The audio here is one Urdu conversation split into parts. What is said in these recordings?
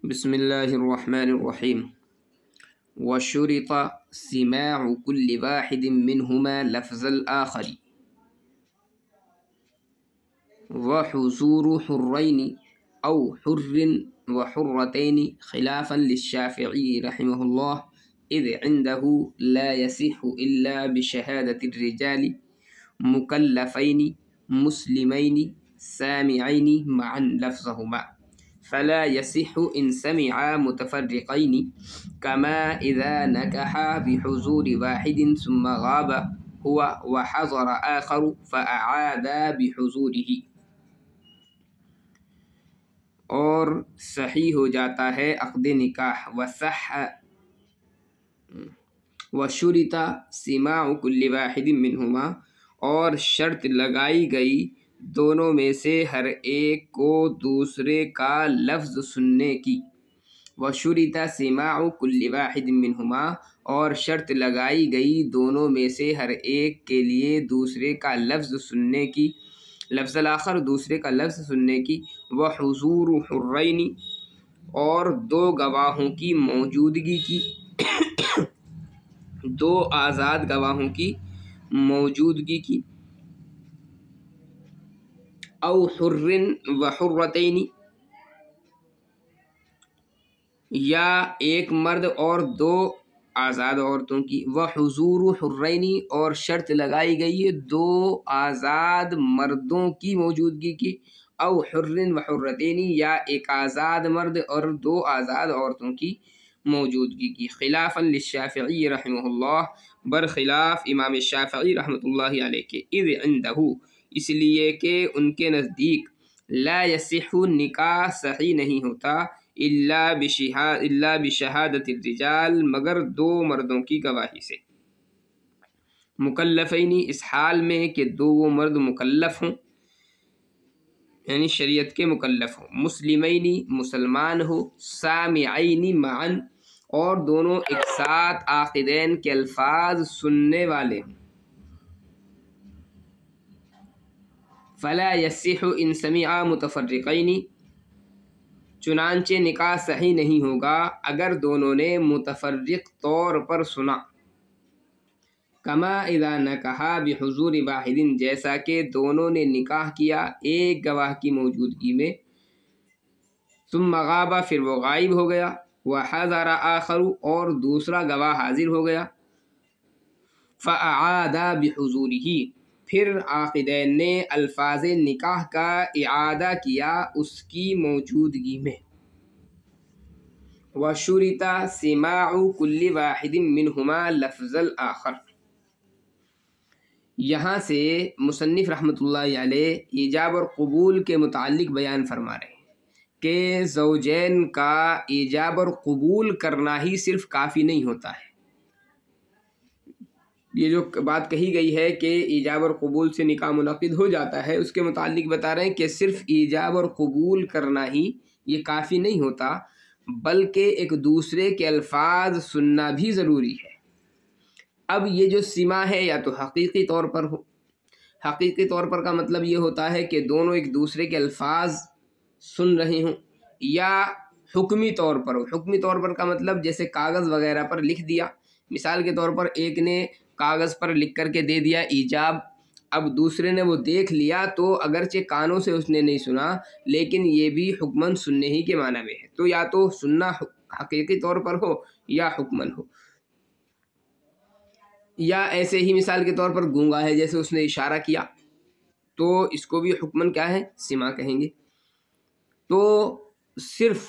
بسم اللہ الرحمن الرحیم وشرط سماع كل واحد منهما لفظ الآخر وحضور حرين أو حر وحرتين خلافا للشافعي رحمه الله إذ عنده لا يصح إلا بشهادة الرجال مكلفين مسلمين سامعين معا لفظهما فلا يصح إن سمعا متفرقين كما إذا نكحا بحضور واحد ثم غاب هو وحضر آخر فأعادا بحضوره، اور صحیح ہو جاتا ہے عقد نکاح وشرط سماع كل واحد منهما، اور شرط لگائی گئی دونوں میں سے ہر ایک کو دوسرے کا لفظ سننے کی۔ وشرط سماع كل واحد منهما، اور شرط لگائی گئی دونوں میں سے ہر ایک کے لیے دوسرے کا لفظ سننے کی، لفظ الآخر دوسرے کا لفظ سننے کی۔ وحضور حرین، اور دو گواہوں کی موجودگی کی، دو آزاد گواہوں کی موجودگی کی۔ او حر وحرتین، یا ایک مرد اور دو آزاد عورتوں کی۔ وحضور حرین، اور شرط لگائی گئی ہے دو آزاد مردوں کی موجودگی کی۔ او حر وحرتین، یا ایک آزاد مرد اور دو آزاد عورتوں کی موجودگی کی۔ خلافا للشافعی رحمہ اللہ، برخلاف امام شافعی رحمۃ اللہ علیہ کے۔ اذ عندہ، اس لیے کہ ان کے نزدیک لا یصح، نکاح صحیح نہیں ہوتا، الا بشہادت الرجال، مگر دو مردوں کی گواہی سے۔ مکلفین، اس حال میں کہ دو وہ مرد مکلف ہوں، یعنی شریعت کے مکلف ہوں۔ مسلمین، مسلمان ہو۔ سامعین معا، اور دونوں ایک ساتھ عاقدین کے الفاظ سننے والے ہوں۔ فلا یصح ان سمعا متفرقین، چنانچہ نکاح صحیح نہیں ہوگا اگر دونوں نے متفرق طور پر سنا۔ کما اذا نکحا بحضور واحد، جیسا کہ دونوں نے نکاح کیا ایک گواہ کی موجودگی میں۔ ثم غاب، پھر وہ غائب ہو گیا۔ وحضر آخر، اور دوسرا گواہ حاضر ہو گیا۔ فأعادا بحضوره، پھر عاقدین نے الفاظ نکاح کا اعادہ کیا اس کی موجودگی میں۔ وشرط سماع كل واحد منهما لفظ الآخر، یہاں سے مصنف رحمۃ اللہ علیہ ایجاب اور قبول کے متعلق بیان فرما رہے ہیں کہ زوجین کا ایجاب اور قبول کرنا ہی صرف کافی نہیں ہوتا ہے۔ یہ جو بات کہی گئی ہے کہ ایجاب اور قبول سے نکاح منعقد ہو جاتا ہے، اس کے متعلق بتا رہے ہیں کہ صرف ایجاب اور قبول کرنا ہی یہ کافی نہیں ہوتا، بلکہ ایک دوسرے کے الفاظ سننا بھی ضروری ہے۔ اب یہ جو سماع ہے یا تو حقیقی طور پر ہو، حقیقی طور پر کا مطلب یہ ہوتا ہے کہ دونوں ایک دوسرے کے الفاظ سن رہے ہوں، یا حکمی طور پر ہو۔ حکمی طور پر کا مطلب جیسے کاغذ وغیرہ پر لکھ دیا، مثال کے طور پر ایک نے کاغذ پر لکھ کر کے دے دیا ایجاب، اب دوسرے نے وہ دیکھ لیا تو اگرچہ کانوں سے اس نے نہیں سنا لیکن یہ بھی حکماً سننے ہی کے معنی میں ہے۔ تو یا تو سننا حقیقی طور پر ہو یا حکماً ہو، یا ایسے ہی مثال کے طور پر گونگا ہے، جیسے اس نے اشارہ کیا تو اس کو بھی حکماً کیا ہے؟ سماع کہیں گے۔ تو صرف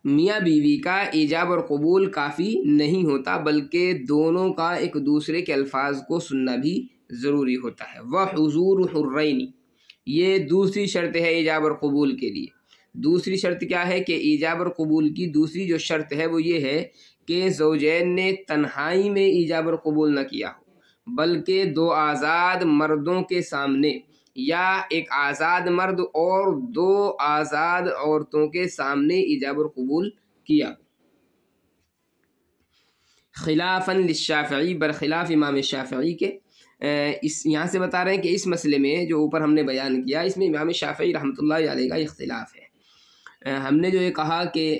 میاں بیوی کا ایجاب اور قبول کافی نہیں ہوتا، بلکہ دونوں کا ایک دوسرے کے الفاظ کو سننا بھی ضروری ہوتا ہے۔ وحضور حرین، یہ دوسری شرط ہے ایجاب اور قبول کے لیے۔ دوسری شرط کیا ہے کہ ایجاب اور قبول کی دوسری جو شرط ہے وہ یہ ہے کہ زوجین نے تنہائی میں ایجاب اور قبول نہ کیا ہو، بلکہ دو آزاد مردوں کے سامنے، یا ایک آزاد مرد اور دو آزاد عورتوں کے سامنے ایجاب اور قبول کیا۔ خلافاً للشافعی، برخلاف امام شافعی کے۔ یہاں سے بتا رہے ہیں کہ اس مسئلے میں جو اوپر ہم نے بیان کیا، اس میں امام شافعی رحمۃ اللہ علیہ کا اختلاف ہے۔ ہم نے جو یہ کہا کہ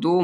2